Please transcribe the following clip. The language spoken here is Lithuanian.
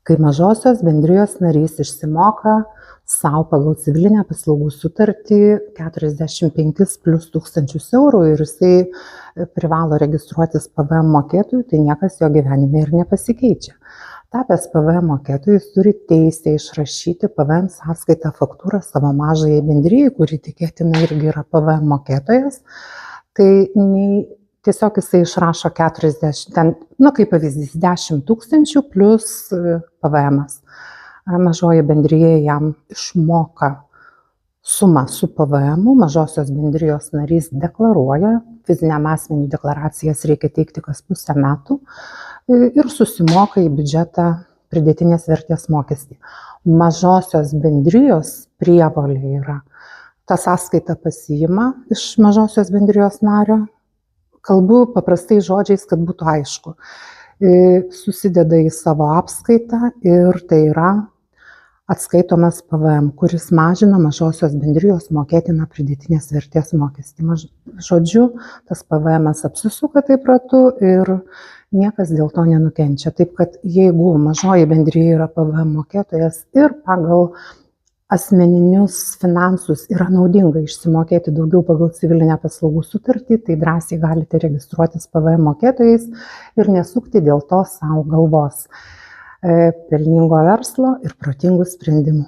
Kai mažosios bendrijos narys išsimoka sau pagal civilinę paslaugų sutartį 45 plus tūkstančius eurų ir jisai privalo registruotis PVM mokėtojų, tai niekas jo gyvenime ir nepasikeičia. Tapęs PVM mokėtojų, jis turi teisę išrašyti PVM sąskaitą faktūrą savo mažajai bendrijai, kuri tikėtina irgi yra PVM mokėtojas. Tai tiesiog jisai išrašo 40, kaip pavyzdys, 10 tūkstančių plus PVM-as. Mažoji bendrija jam išmoka sumą su PVM-u, mažosios bendrijos narys deklaruoja, fiziniam asmeniui deklaracijas reikia teikti kas pusę metų ir susimoka į biudžetą pridėtinės vertės mokestį. Mažosios bendrijos prievolė yra tą sąskaitą pasiima iš mažosios bendrijos nario, kalbu paprastai žodžiais, kad būtų aišku, susideda į savo apskaitą ir tai yra atskaitomas PVM, kuris mažina mažosios bendrijos mokėtiną pridėtinės vertės mokestį. Žodžiu, tas PVM-as apsisuka taip ratu ir niekas dėl to nenukenčia. Taip kad jeigu mažoji bendrija yra PVM mokėtojas ir pagal asmeninius finansus yra naudinga išsimokėti daugiau pagal civilinę paslaugų sutartį, tai drąsiai galite registruotis PVM mokėtojais ir nesukti dėl to savo galvos. Pelningo verslo ir protingų sprendimų.